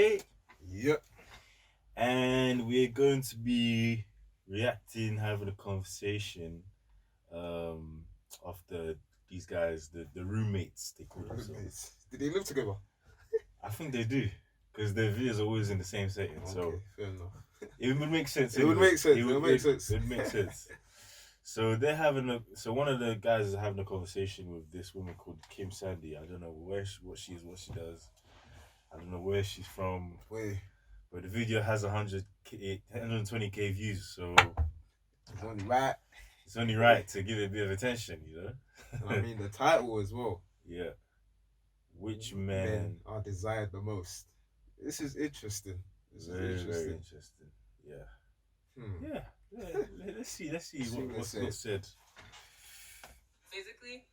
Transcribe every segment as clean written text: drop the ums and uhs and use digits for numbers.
XTRA. Yep. And we're going to be reacting, having a conversation of these guys, the roommates, they call themselves. Did they live together? I think they do, because their videos are always in the same setting. Okay, so fair enough. it would make sense. It would make sense. It would make sense. It would make sense. So they're having so one of the guys is having a conversation with this woman called Kim Sandy. I don't know what she does. I don't know where she's from. Wait. But the video has 120k views, so it's only right. It's only right to give it a bit of attention, you know. I mean the title as well. Yeah. Which men are desired the most? This is interesting. Very interesting. Yeah. Yeah. Let's see what's said. Physically,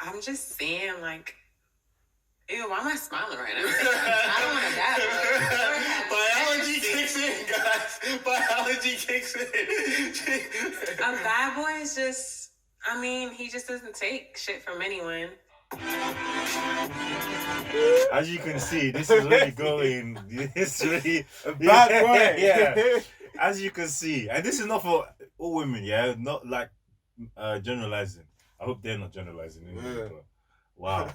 I'm just saying, like, ew, why am I smiling right now? I don't want to die. Biology kicks in, guys. Biology kicks in. A bad boy is just, I mean, he just doesn't take shit from anyone. As you can see, this is really going. It's really a bad boy. Yeah. As you can see, and this is not for all women. Yeah, not like generalizing. I hope they're not generalizing. Anyway, but wow.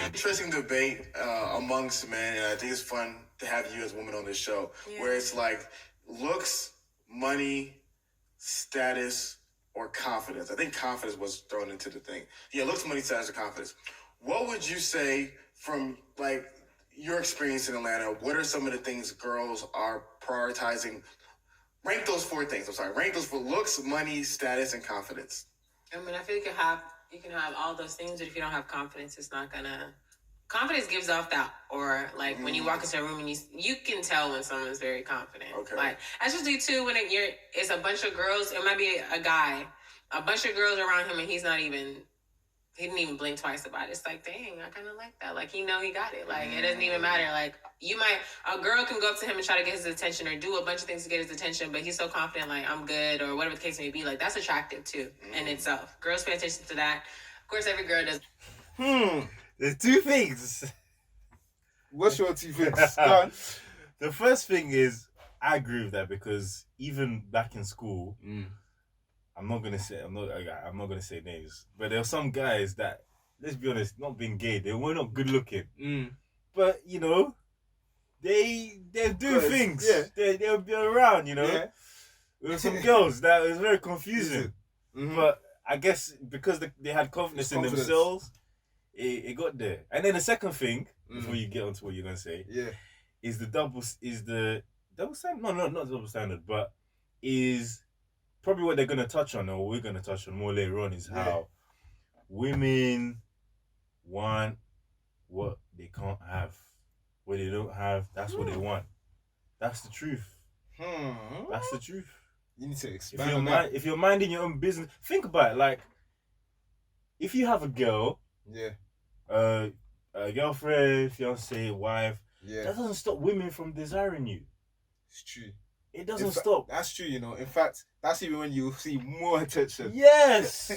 Interesting debate amongst men, and I think it's fun to have you as a woman on this show, where it's like looks, money, status, or confidence. I think confidence was thrown into the thing. Yeah, looks, money, status, or confidence. What would you say from like your experience in Atlanta? What are some of the things girls are prioritizing? Rank those four things. I'm sorry. Rank those for looks, money, status, and confidence. I mean, I feel you can have all those things, but if you don't have confidence, it's not gonna. Confidence gives off that aura. Like when you walk into a room and you can tell when someone's very confident. Okay. Like especially too when it's a bunch of girls. It might be a guy, a bunch of girls around him, and he didn't even blink twice about it. It's like, dang, I kind of like that. Like, he got it. Like, it doesn't even matter. Like, a girl can go up to him and try to get his attention or do a bunch of things to get his attention, but he's so confident, like, I'm good, or whatever the case may be. Like, that's attractive, too, in itself. Girls pay attention to that. Of course, every girl does. There's two things. What's your two things? Go on. The first thing is, I agree with that, because even back in school, I'm not gonna say names, but there were some guys that, let's be honest, not being gay, they were not good looking. But you know, they do things. Yeah. They'll be around, you know. Yeah. There were some girls that was very confusing. But I guess because they had confidence in themselves, it got there. And then the second thing, before you get onto what you're gonna say, is the double standard. No, not double standard, but is probably what they're going to touch on, or we're going to touch on more later on, is how women want what they can't have. What they don't have, that's what they want. That's the truth. That's the truth. You need to expand on that. If you're minding your own business, think about it. Like, if you have a girl, a girlfriend, fiance, wife, that doesn't stop women from desiring you. It's true. It doesn't stop. That's true, you know. In fact, that's even when you see more attention. Yes.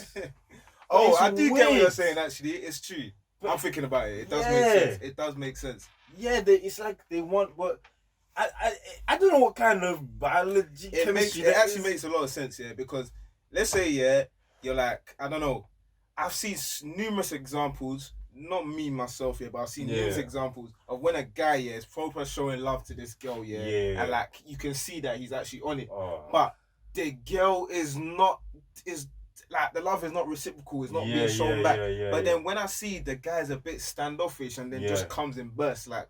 I do get what you're saying, actually. It's true. But I'm thinking about it. It does make sense. It does make sense. Yeah, it's like they want what... I don't know what kind of biology, chemistry... It actually makes a lot of sense, because let's say, you're like, I don't know, I've seen numerous examples, not me myself, but I've seen numerous examples of when a guy is proper showing love to this girl, and like you can see that he's actually on it, but the girl is like the love is not reciprocal, it's not being shown back. But then when I see the guy's a bit standoffish and then just comes in bursts, I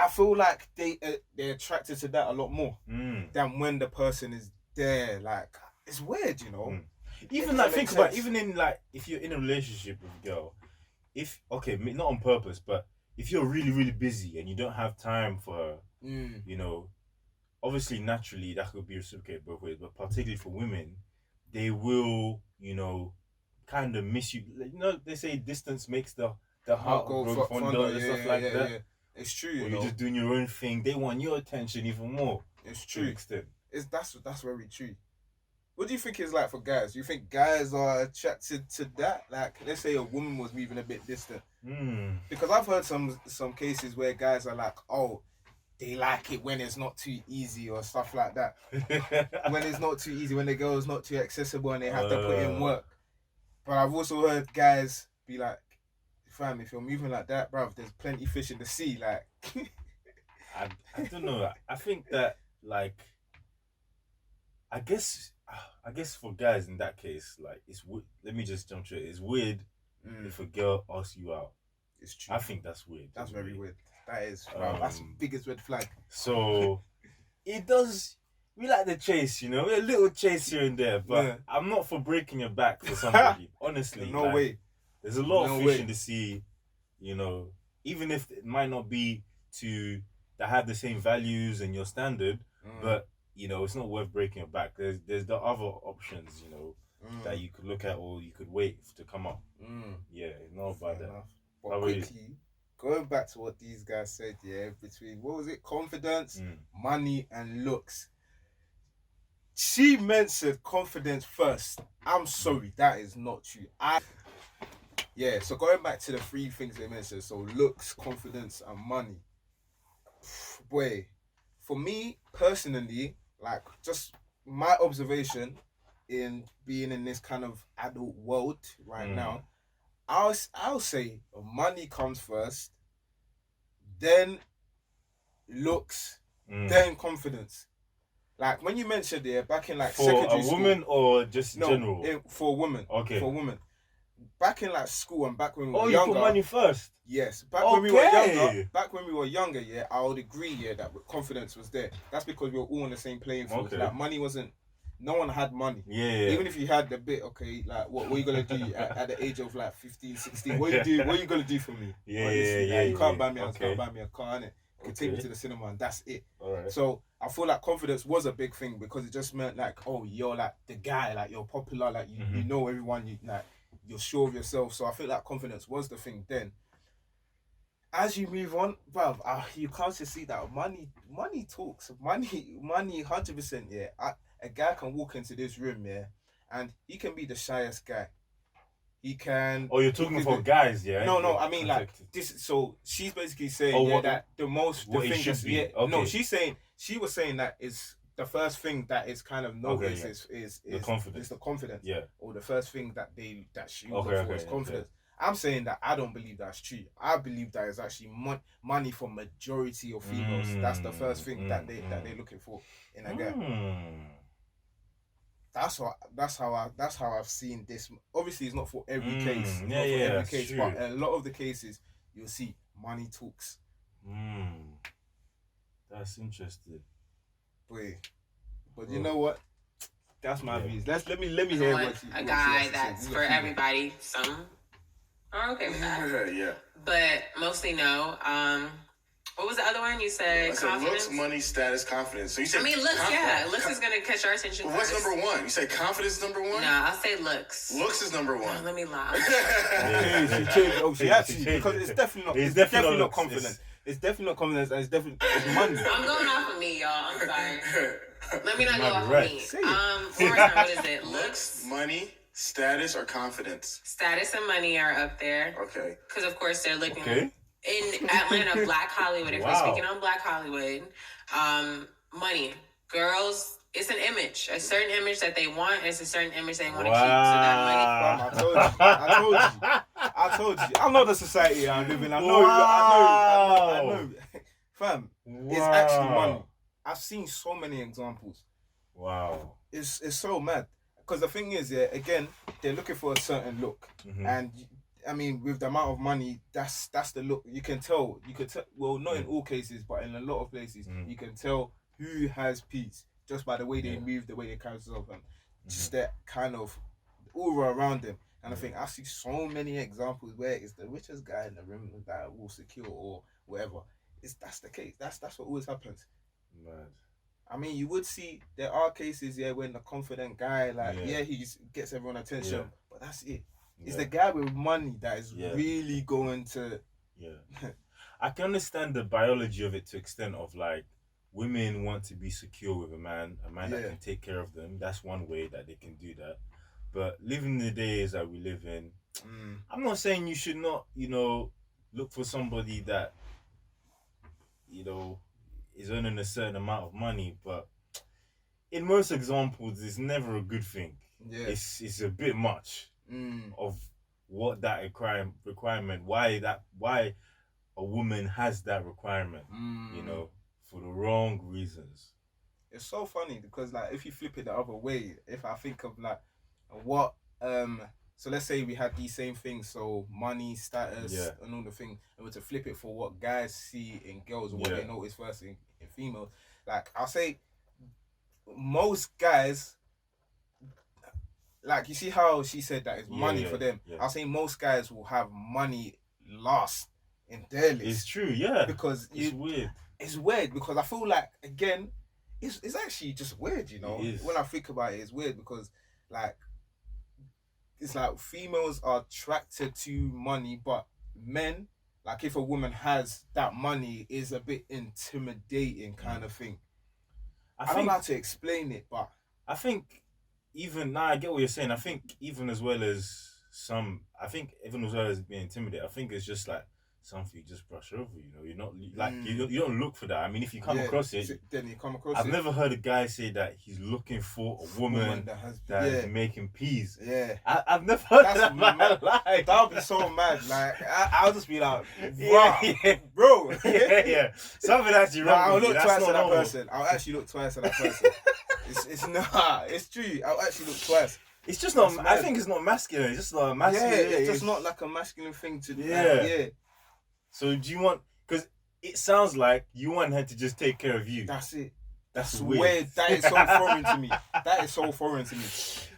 feel like they're attracted to that a lot more than when the person is there. Like, it's weird, you know. Even like think about even in like if you're in a relationship with a girl, not on purpose, but if you're really really busy and you don't have time for her, you know, obviously naturally that could be reciprocated both ways, but particularly for women, they will, you know, kind of miss you. You know, they say distance makes the heart grow fonder and stuff like that. Yeah. It's true. You're just doing your own thing. They want your attention even more. It's true. To an extent. That's very true. What do you think it's like for guys? Do you think guys are attracted to that? Like, let's say a woman was moving a bit distant. Because I've heard some cases where guys are like, oh, they like it when it's not too easy or stuff like that. When it's not too easy, when the girl is not too accessible and they have to put in work. But I've also heard guys be like, fam, if you're moving like that, bruv, there's plenty fish in the sea. Like, I don't know. I think that, like, I guess for guys in that case, like, let me just jump to it. It's weird if a girl asks you out. It's true. I think that's weird. That's very weird. That is, that's the biggest red flag. So it does. We like the chase, you know, a little chase here and there, but I'm not for breaking your back for somebody. Honestly, no way. There's a lot of fish in the sea, you know. Even if it might not be that have the same values and your standard, but you know, it's not worth breaking your back. There's the other options, you know, that you could look at or you could wait to come up. Yeah, not about that. But quickly, going back to what these guys said, between what was it, confidence, money, and looks. She mentioned confidence first. I'm sorry, that is not true. So going back to the three things they mentioned, so looks, confidence, and money. Boy, for me personally, like just my observation in being in this kind of adult world right now, I'll say money comes first, then looks, then confidence. Like when you mentioned back in like secondary school. For a woman or just general? For a woman. Okay. For a woman. Back in like school and back when we were younger. Oh, you put money first? Yes. When we were younger, I would agree, that confidence was there. That's because we were all on the same playing field. Okay. Like money wasn't, no one had money. Yeah. Even if you had the bit, okay, like what are you gonna do at the age of like 15, 16? What are you gonna do for me? You can't buy me a car, innit? You can take me to the cinema and that's it. Alright. So I feel like confidence was a big thing because it just meant like, oh, you're like the guy, like you're popular, like you know everyone, you're sure of yourself. So I feel like confidence was the thing then. As you move on, bruv, you can't just see that money talks. Money 100%, a guy can walk into this room, and he can be the shyest guy. He can. Oh, you're talking for guys, yeah? No, I mean like this. So she's basically saying that the thing is, okay. No, she was saying that is the first thing that is kind of noticed is the confidence. It's the confidence. Yeah. Or the first thing that she look for is confidence. Yeah. I'm saying that I don't believe that's true. I believe that is actually money for majority of females. That's the first thing that they're looking for in a guy. That's how I've seen this. Obviously, it's not for every case. But a lot of the cases you'll see money talks. That's interesting. But you know what? That's my views. Let me hear what a guy that's for everybody. Some are okay with that. Yeah. But mostly no. What was the other one you said? Confidence? Looks, money, status, confidence. So you said. Looks, looks is gonna catch our attention. Well, what's number one? You said confidence is number one? No, I'll say looks. Looks is number one. Oh, let me lie. She actually, because it's definitely not confidence. It's definitely not confidence, and it's money. I'm going off of me, y'all. I'm sorry. Let me not go off of me. One more time, what is it? Looks, money, status, or confidence? Status and money are up there. Okay. Because of course they're looking in Atlanta, Black Hollywood. If we're speaking on Black Hollywood, money, girls. It's an image, a certain image that they want. It's a certain image they want to keep. So that money. I told you. I know the society I live in. I know. Fam, it's actually money. I've seen so many examples. Wow. It's so mad. Because the thing is, again, they're looking for a certain look. And I mean, with the amount of money, that's the look. You can tell. Well, not in all cases, but in a lot of places, you can tell who has peace just by the way they move, the way they carry themselves, and just that kind of aura around them. And I think I see so many examples where it's the richest guy in the room that will secure or whatever. That's the case. That's what always happens. Mad. I mean, you would see there are cases when the confident guy, he gets everyone attention, but that's it. It's the guy with money that is really going to. I can understand the biology of it to extent of like women want to be secure with a man that Yeah. can take care of them. That's one way that they can do that. But living the days that we live in, I'm not saying you should not, look for somebody that, is earning a certain amount of money, but in most examples, it's never a good thing. Yeah. It's a bit much of what that requirement, why a woman has that requirement, for the wrong reasons. It's so funny because like if you flip it the other way, if I think of like what so let's say we had these same things, so money, status, and all the things, and we're to flip it for what guys see in girls or what they notice first in females. Like I'll say most guys, like you see how she said that it's money for them. Yeah. I'll say most guys will have money last in their list. It's true, yeah. Because it's weird. It's weird because I feel like again, it's actually just weird, When I think about it, it's weird because like it's like females are attracted to money, but men, like if a woman has that money, is a bit intimidating kind of thing. I don't know how to explain it, but I think even I get what you're saying. I think even as well as being intimidated, I think it's just like something you just brush over. You're not like you don't look for that. I mean, if you come across it, then you come across I've never heard a guy say that he's looking for a woman that is making peas. Yeah, I've never heard that in my life. That would be so mad. Like I'll just be like, bro. Yeah. Something actually wrong. I'll look twice at that person. I'll actually look twice at that person. It's true. I'll actually look twice. It's just not. I think it's not masculine. It's just not masculine. Yeah, it's just not like a masculine thing to do. Yeah. So do you want? Because it sounds like you want her to just take care of you. That's it. That's weird. That is so foreign to me.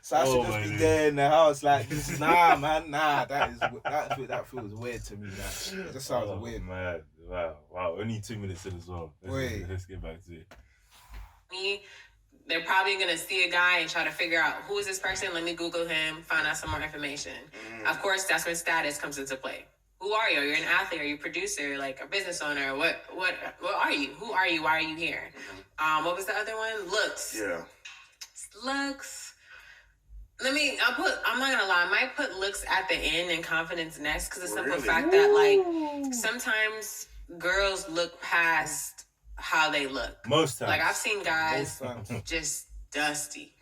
So I should just be there in the house like, nah, man, nah. That feels weird to me. Man. It just sounds weird. Man, wow. Only 2 minutes in as well. Let's get back to it. They're probably going to see a guy and try to figure out who is this person. Let me Google him, find out some more information. Of course, that's when status comes into play. Who are you? Are you an athlete? Are you a producer? Like a business owner? What are you? Who are you? Why are you here? What was the other one? Looks. Yeah. Looks. I'm not gonna lie, I might put looks at the end and confidence next because the simple fact that like sometimes girls look past how they look. Most times. Like I've seen guys just dusty.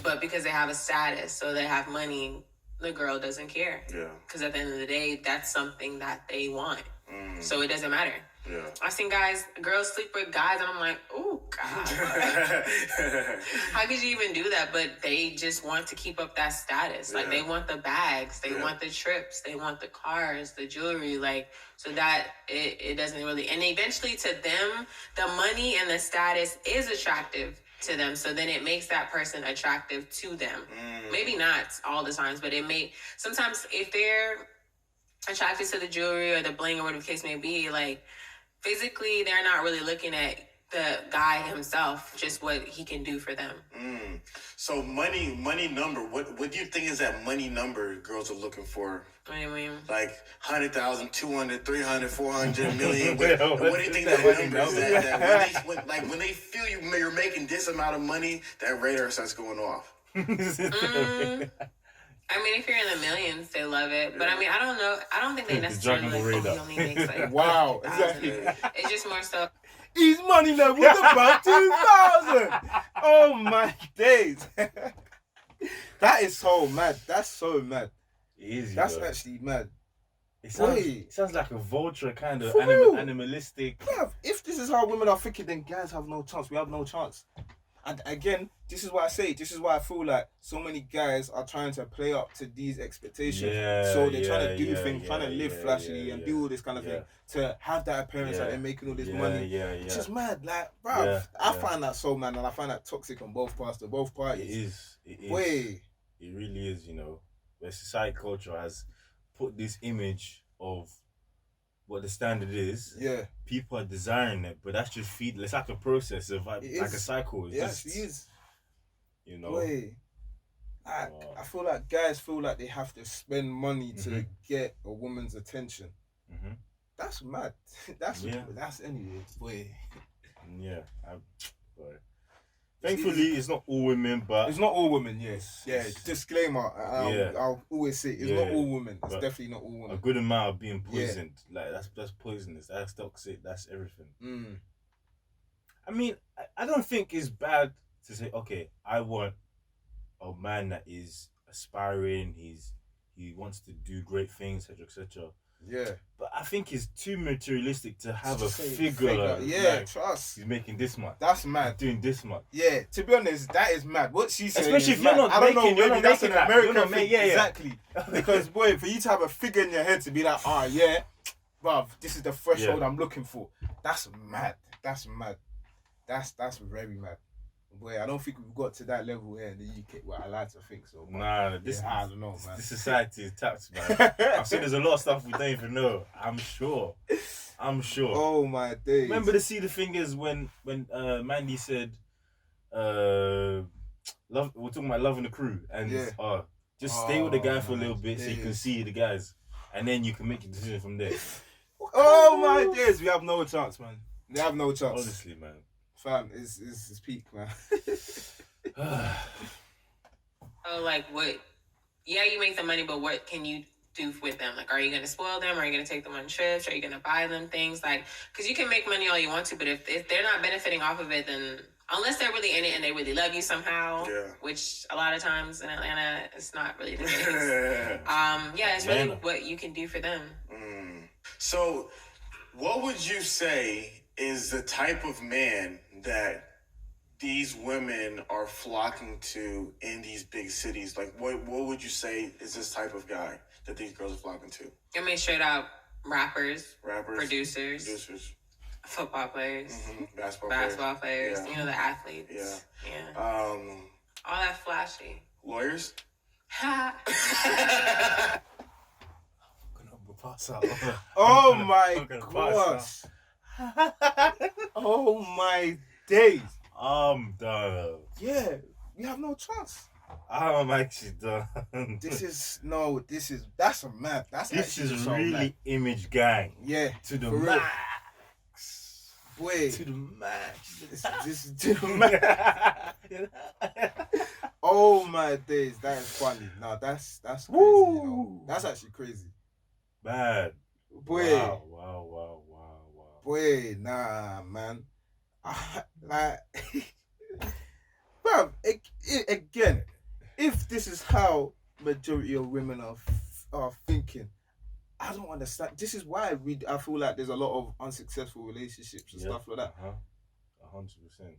But because they have a status, so they have money, the girl doesn't care. Yeah. Because at the end of the day, that's something that they want. So it doesn't matter. Yeah. I've seen girls sleep with guys, and I'm like, oh, God. How could you even do that? But they just want to keep up that status. Like, they want the bags. They want the trips. They want the cars, the jewelry. Like, so that it doesn't really... And eventually, to them, the money and the status is attractive to them. So then it makes that person attractive to them. Maybe not all the times, but it may... Sometimes if they're attracted to the jewelry or the bling or whatever the case may be, like... Physically, they're not really looking at the guy himself, just what he can do for them. So money number, what do you think is that money number girls are looking for? What do you mean? Like 100,000, 200, 300, 400 million. What do you think that number is? That when they feel you're making this amount of money, that radar starts going off. I mean, if you're in the millions, they love it. But I mean, I don't know. I don't think they necessarily like, he only makes like wow. Exactly. It's just more so. His money level was about 2,000. Oh my days. That is so mad. That's so mad. It is. That's actually mad. It sounds like a vulture kind of animalistic. Bruv, if this is how women are thinking, then guys have no chance. We have no chance. And again, this is why I feel like so many guys are trying to play up to these expectations. So they're trying to do things, trying to live flashily and do all this kind of thing to have that appearance that they're making all this money. It's just mad. Like, bro, I find that so mad, and I find that toxic on both parties. It is. It really is, Where society culture has put this image of what the standard is. People are desiring it, but that's just it's like a process of like a cycle. It is. I feel like guys feel like they have to spend money to get a woman's attention. That's mad. That's anyway. Yeah. Sorry. Thankfully, it's not all women, but It's not all women, yes. Yeah, disclaimer. I'll always say it's not all women. It's definitely not all women. A good amount of being poisoned. Like, that's poisonous. That's toxic. That's everything. I mean, I don't think it's bad to say, okay, I want a man that is aspiring, he wants to do great things, etc. Yeah. But I think it's too materialistic to have a figure. Yeah, trust. He's making this much. That's mad. Doing this much. Yeah, to be honest, that is mad. What she's saying, especially if you're mad. not I don't making, know, maybe that's an American thing. Yeah. Exactly. Because boy, for you to have a figure in your head to be like, bruv, this is the threshold I'm looking for. That's mad. That's mad. That's very mad. Boy, I don't think we've got to that level here in the UK. Well, I like to think so. Nah, I don't know, man. This society is taxed, man. I've seen there's a lot of stuff we don't even know. I'm sure. Oh my days. Remember the thing is when Mandy said, love. We're talking about loving the crew, and just stay with the guy for a little bit so you can see the guys, and then you can make your decision from there. Oh my days, we have no chance, man. We have no chance. Honestly, man. Fam, it's peak, man. Oh, like what? Yeah, you make the money, but what can you do with them? Like, are you going to spoil them? Are you going to take them on trips? Are you going to buy them things? Like, because you can make money all you want to, but if they're not benefiting off of it, then unless they're really in it and they really love you somehow, which a lot of times in Atlanta, it's not really the case. It's really what you can do for them. So, what would you say is the type of man that these women are flocking to in these big cities? Like, what would you say is this type of guy that these girls are flocking to? I mean, straight out rappers, producers, football players, basketball players, the athletes. Yeah. All that flashy. Lawyers? Oh my gosh. Oh my days. I'm done. Yeah, we have no chance. I'm actually done. That's a mad. This is really mad. Image gang. Yeah. To the max. Boy. To the max. This is to the max. Oh my days, that is funny. No, that's crazy. Woo. That's actually crazy. Bad. Boy. Wow. Boy, nah, man. Bro, again, if this is how majority of women are thinking, I don't understand. This is why I feel like there's a lot of unsuccessful relationships and stuff like that. 100%.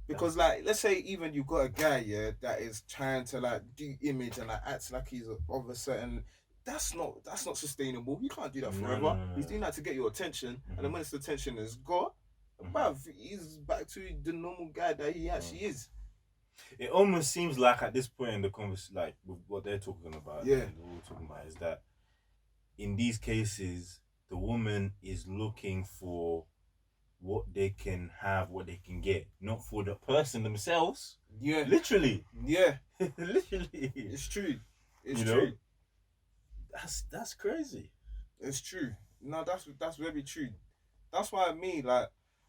Because let's say even you've got a guy that is trying to do image and acts like he's of a certain. That's not sustainable. You can't do that forever. No. He's doing that to get your attention, and then when his attention is gone, he's back to the normal guy that he actually is. It almost seems like at this point in the conversation, like with what they're talking about, what we're talking about is that in these cases, the woman is looking for what they can have, what they can get, not for the person themselves. Yeah, literally. Yeah, literally. It's true. It's true. That's crazy. It's true. No, that's very true. That's why I mean,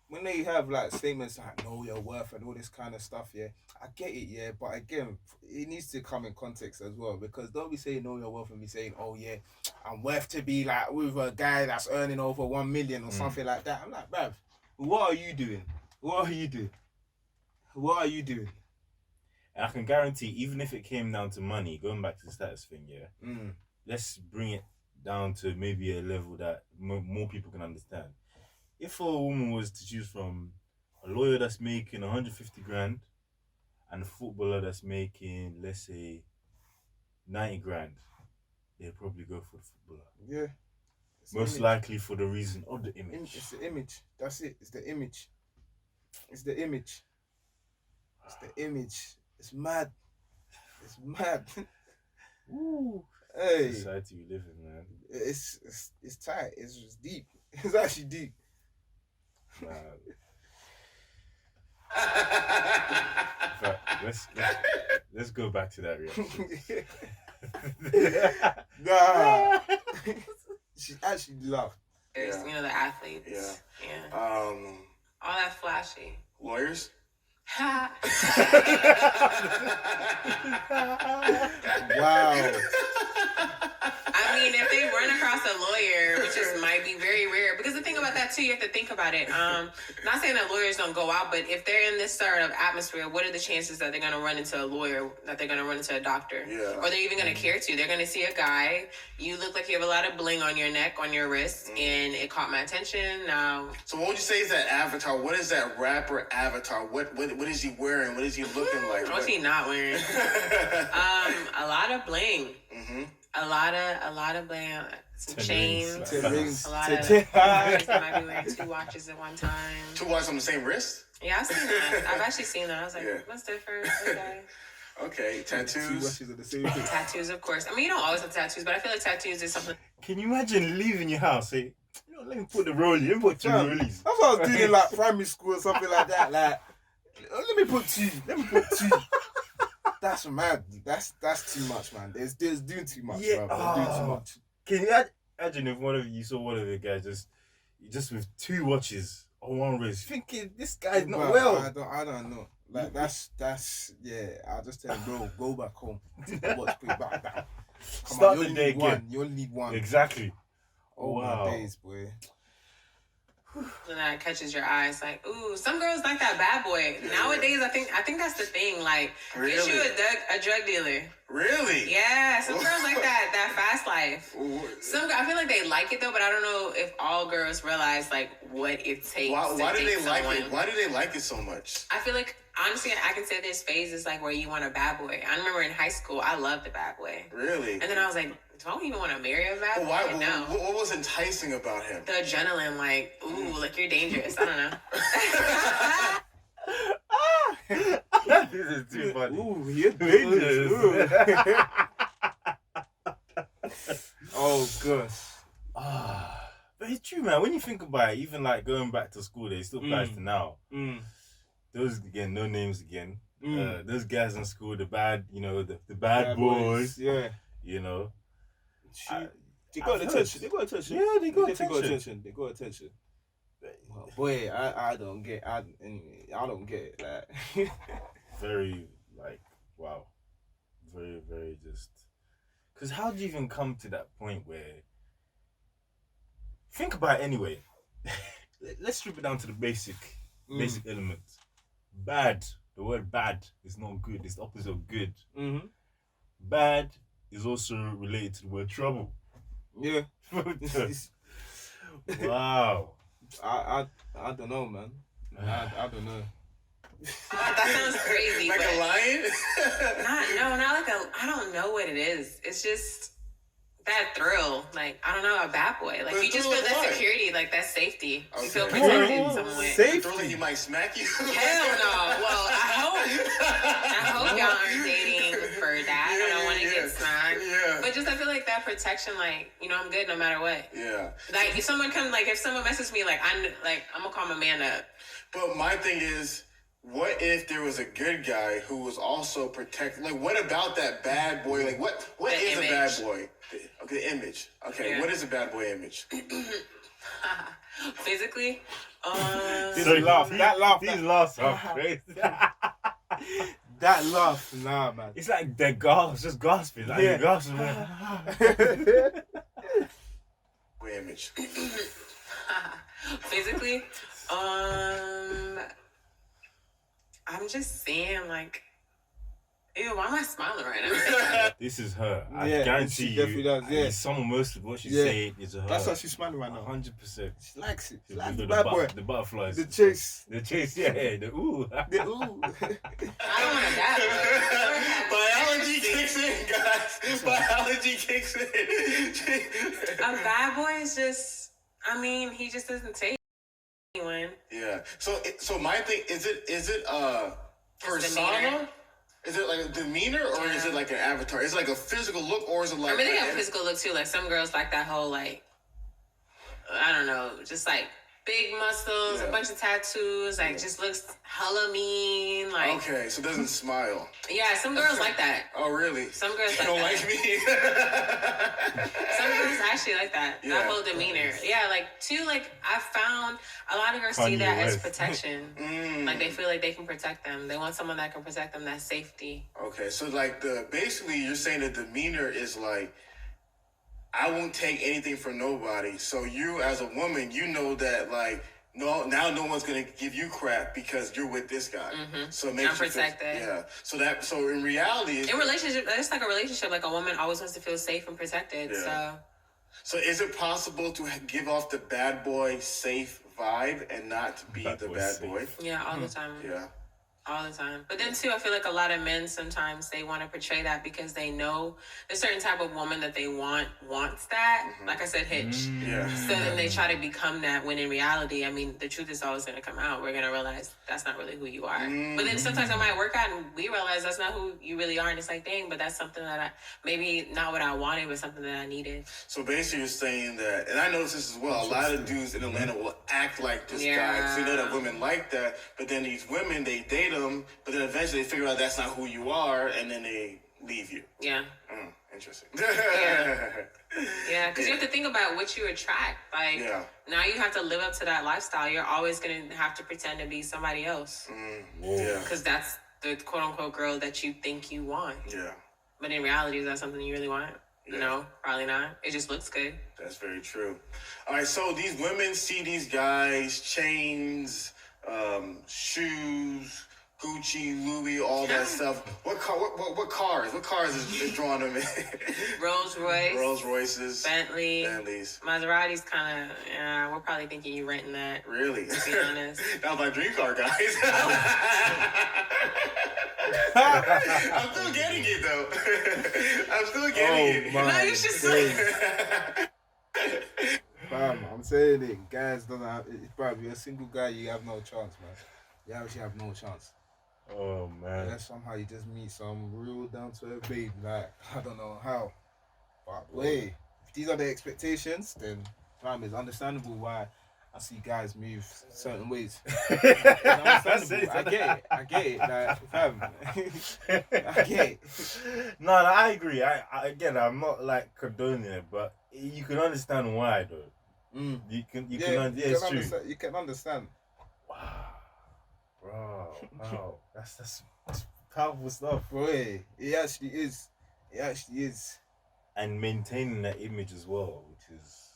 when they have statements like know your worth and all this kind of stuff, I get it, but again, it needs to come in context as well, because don't be saying know your worth and be saying, oh yeah, I'm worth to be with a guy that's earning over 1 million or something like that. I'm like, bruv, what are you doing? And I can guarantee, even if it came down to money, going back to the status thing, let's bring it down to maybe a level that more people can understand. If a woman was to choose from a lawyer that's making 150 grand and a footballer that's making, let's say, 90 grand, they'd probably go for the footballer. Yeah. Most likely for the reason of the image. It's the image. That's it. It's the image. It's the image. It's mad. Woo. Hey. Society we live in, man. It's tight. It's just deep. It's actually deep. Let's go back to that reaction. Nah. She actually laughed. There's the athletes. Yeah. All All that flashy. Lawyers? Wow. I mean, if they run across a lawyer, which might be very rare, because the thing about that too, you have to think about it. Not saying that lawyers don't go out, but if they're in this sort of atmosphere, what are the chances that they're going to run into a lawyer, that they're going to run into a doctor, or they're even going to care to? They're going to see a guy. You look like you have a lot of bling on your neck, on your wrist, and it caught my attention. Now, so what would you say is that avatar? What is that rapper avatar? What is he wearing? What is he looking like? What's he not wearing? A lot of bling. Mm-hmm. A lot of bling. Some chains. Rings. A lot of. I might be wearing 2 watches at one time. 2 watches on the same wrist? Yeah, I've seen that. I've actually seen that. I was like, what's different? Okay. Okay, tattoos. 2 watches of the same thing. Tattoos, of course. I mean, you don't always have tattoos, but I feel like tattoos is something. Can you imagine leaving your house? Say, let me put the rollie. Let me put 2 rollies. That's what I was doing in like primary school or something like that. Like, let me put 2. Let me put 2. That's mad. That's too much, man. There's doing too much, bro. They're doing too much. Can you imagine if you saw one of the guys just with 2 watches on one wrist, thinking this guy's not well? I don't know. Like that's yeah. I'll just tell him, bro, go back home. Watch, put it back down. Start the day again. You only need 1. Exactly. Oh wow. My days, boy. And that catches your eyes, like, ooh, some girls like that bad boy. Nowadays, I think that's the thing. Like, get you a drug dealer. Really? Yeah, some girls like that fast life. I feel like they like it though, but I don't know if all girls realize like what it takes. Why do they like it? Why do they like it so much? I feel like honestly, I can say there's phases like where you want a bad boy. I remember in high school, I loved the bad boy. Really? And then I was like, do I even want to marry a bad boy? Why? No. What was enticing about him? The adrenaline, like, ooh, like you're dangerous. I don't know. This is too funny. Ooh, you're dangerous. Oh gosh. But it's true, man. When you think about it, even like going back to school, they still applies to now. Those again, no names again. Those guys in school, the bad, the bad boys. Yeah. They got attention. They got attention. Yeah, they got attention. They got attention. Boy, I don't get. I don't get it. Like, very wow, very very just. Because how do you even come to that point where? Think about it anyway. Let's strip it down to the basic elements. Bad. The word bad is not good. It's the opposite of good. Mm-hmm. Bad is also related to the word trouble. Yeah. Wow. I don't know, man. I don't know. That sounds crazy. Like a lion? not like a. I don't know what it is. It's just that thrill. Like, I don't know, a bad boy. Like, you just feel that security, like that safety. You feel protected in some way. Safety? He might smack you? Hell no. Well, I hope y'all aren't dating for that. I don't want to get smacked. Yeah. But just I feel like that protection, like, I'm good no matter what. Yeah. Like, if someone messes me, like, I'm gonna call my man up. But my thing is, what if there was a good guy who was also protected? Like, what about that bad boy? Like, what is a bad boy? Okay, the image. Okay, yeah. What is a bad boy image? Physically? These laughs are crazy. That laugh, nah, man. It's like they're just gasping. Like they're gasping. Boy image. Physically? I'm just saying, like, ew, why am I smiling right now? This is her. I guarantee you. Definitely does, yeah. Some of most of what she's saying is her. That's why she's smiling right now. 100%. She likes it. She likes the bad boy. The butterflies. The chase. The chase, yeah. The ooh. The ooh. I don't want a bad boy. Biology kicks in, guys. Biology kicks in. A bad boy is just, he just doesn't take anyone. Yeah. So my thing, is it persona? Demeanor. Is it like a demeanor or is it like an avatar? Is it like a physical look or is it like... they have physical look too. Like some girls like that whole like, I don't know, just like big muscles, a bunch of tattoos, like just looks hella mean. Like okay, so doesn't smile. Yeah, some girls like that. Oh, really? Some girls they don't like me. Some girls actually like that. Yeah. That whole demeanor. Yeah, like too. Like I found a lot of girls see that as protection. Like they feel like they can protect them. They want someone that can protect them. That's safety. Okay, so like basically you're saying the demeanor is like, I won't take anything from nobody. So you as a woman, you know that like no one's gonna give you crap because you're with this guy. So it makes I'm protected. So in reality, in relationship, it's like a relationship. Like a woman always wants to feel safe and protected. Yeah. So is it possible to give off the bad boy safe vibe and not to be the bad boy? Yeah, all the time. Yeah. All the time. But then too, I feel like a lot of men sometimes they want to portray that because they know a certain type of woman that they wants that. Like I said, hitch. Yeah. So then they try to become that when in reality, I mean, the truth is always going to come out. We're going to realize that's not really who you are. But then sometimes it might work out and we realize that's not who you really are. And it's like, dang, but that's something that maybe not what I wanted, but something that I needed. So basically you're saying that, and I noticed this as well, a lot of dudes in Atlanta will act like this guy. Because they know that women like that. But then these women, they date them, but then eventually they figure out that's not who you are, and then they leave you. Yeah. Interesting. Yeah, because you have to think about what you attract. Like, now you have to live up to that lifestyle. You're always going to have to pretend to be somebody else. Yeah. Because that's the quote-unquote girl that you think you want. Yeah. But in reality, is that something you really want? Yeah. No, probably not. It just looks good. That's very true. All right, so these women see these guys, chains, shoes, Gucci, Louis, all that stuff. What cars is drawing them in? Rolls Royce. Rolls Royces. Bentleys. Maserati's kind of, we're probably thinking you renting that. Really? To be honest. That was my dream car, guys. I'm still getting it, though. I'm still getting it. No, you should say. Fam, I'm saying it. Guys don't have, bro, you're a single guy, you have no chance, man. You actually have no chance. Oh, man. Unless somehow you just meet some real down-to-earth babe, like, I don't know how. But wait, if these are the expectations, then fam, it's understandable why I see guys move certain ways. It's understandable. I get it. Like, fam, I get it. No, I agree. Again, I'm not like condoning it, but you can understand why, though. You can it's true. You can understand. Wow, bro, wow, that's powerful stuff. Boy, it actually is. It actually is. And maintaining that image as well, which is,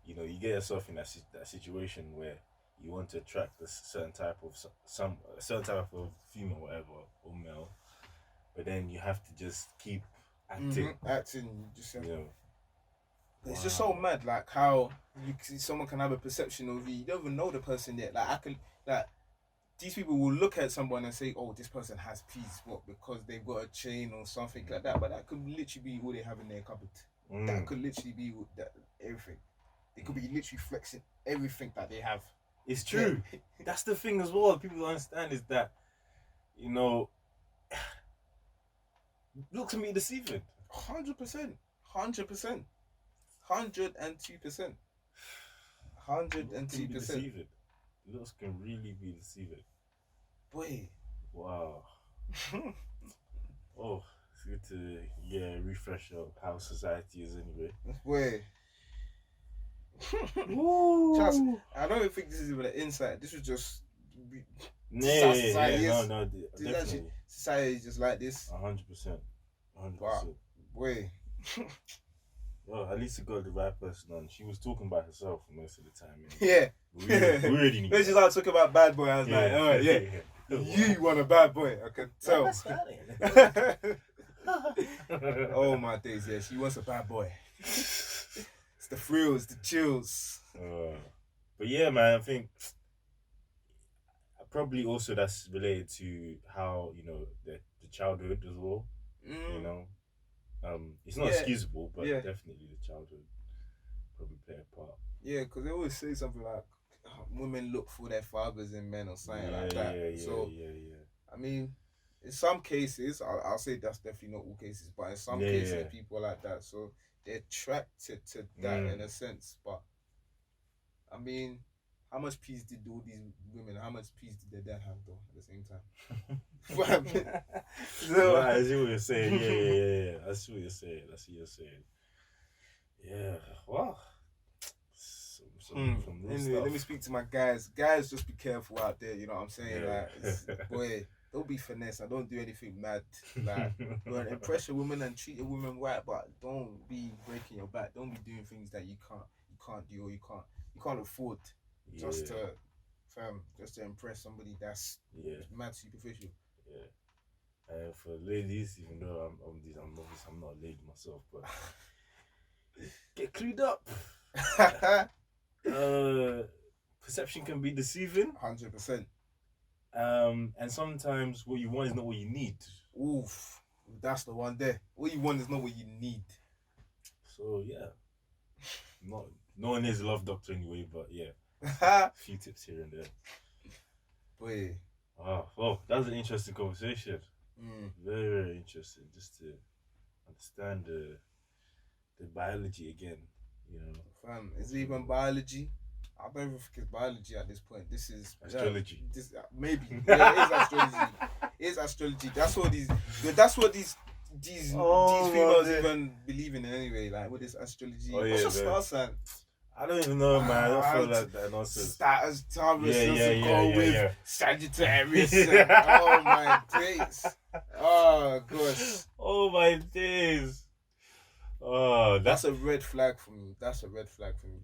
you know, you get yourself in that situation where you want to attract a certain type of female, whatever, or male, but then you have to just keep acting. Just you know. It's just so mad, like how someone can have a perception of you. You don't even know the person yet. These people will look at someone and say, "Oh, this person has peace," because they've got a chain or something like that. But that could literally be all they have in their cupboard. That could literally be everything. They could be literally flexing everything that they have. It's true. That's the thing as well. People don't understand is that, you know, looks can be deceiving. 100%. 100%. 102%. 102%. Looks can really be deceiving. Boy. Wow. Oh, it's good to refresh how society is anyway. Boy. Trust, I don't even think this is even an insight. This was just society. No, definitely. Society is just like this. 100%. 100%. Boy. Well, at least you got the right person on. She was talking about herself for most of the time. Yeah. We already knew. When she started talking about bad boy, I was like, all right, yeah. You want a bad boy, I can tell. Oh my days, yeah, she wants a bad boy. It's the thrills, the chills. But yeah, man, I think probably also that's related to how, you know, the childhood as well. You know, it's not excusable, but definitely the childhood probably play a part. Yeah, because they always say something like women look for their fathers in men or something like that. I mean, in some cases, I'll say that's definitely not all cases, but in some cases, people are like that. So they're attracted to that in a sense. But I mean, how much peace did all these women? How much peace did their dad have though? At the same time. No, I see what you're saying. Yeah. I see what you're saying. Yeah. Wow. From this Anyway, stuff. let me speak to my guys. Guys, just be careful out there. You know what I'm saying? Yeah. Like, boy, don't be finesse. I don't do anything mad. Like, impress a woman and treat a woman right, but don't be breaking your back. Don't be doing things that you can't do or you can't afford just to impress somebody that's mad superficial. Yeah. And for ladies, even though I'm not a lady myself, but get clued up. Perception can be deceiving. 100%. And sometimes what you want is not what you need. Oof, that's the one there. What you want is not what you need. So yeah, no one is a love doctor anyway, but yeah, a few tips here and there. Boy. Well, that was an interesting conversation. Very, very interesting. Just to understand the biology again, you know. Fam, is it even biology? I don't even think it's biology at this point. This is astrology. Maybe. Yeah, it is astrology. It is astrology. That's what these females even believe in anyway. Like with this astrology. What's your star sign? I don't even know, man. I don't feel like that nonsense. Status, Taurus, yeah. Sagittarius. Oh my days. Oh gosh. Oh my days. Oh, that's a red flag for me.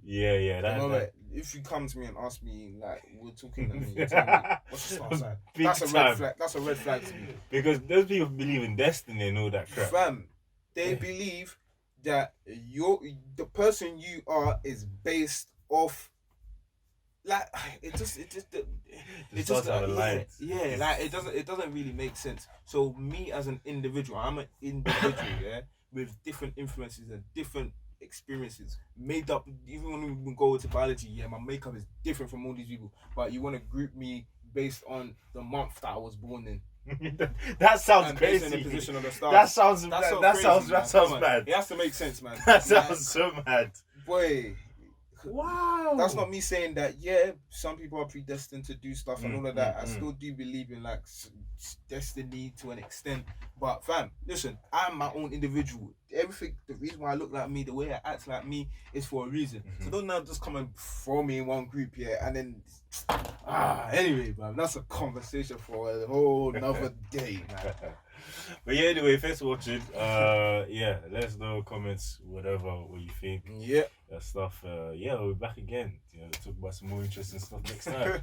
Yeah. If you come to me and ask me, like, we're talking and you tell me, what's your star sign? That's a red flag. That's a red flag to me. Because those people believe in destiny and all that crap. Fam, they believe that the person you are is based off. Like it just like, it doesn't really make sense. So me as an individual, I'm an individual, with different influences and different experiences made up. Even when we go to biology, my makeup is different from all these people, but you want to group me based on the month that I was born in. That sounds crazy. The position of the stars. That sounds bad. It has to make sense, man. That sounds so mad, boy. Wow. That's not me saying that, some people are predestined to do stuff and all of that. I still do believe in like destiny to an extent. But fam, listen, I'm my own individual. Everything, the reason why I look like me, the way I act like me is for a reason. So don't now just come and throw me in one group and then anyway, man, that's a conversation for a whole another day, man. But yeah, anyway, thanks for watching. Let us know, comments, whatever, what you think. Yeah. That stuff. We'll be back again. Talk about some more interesting stuff next time.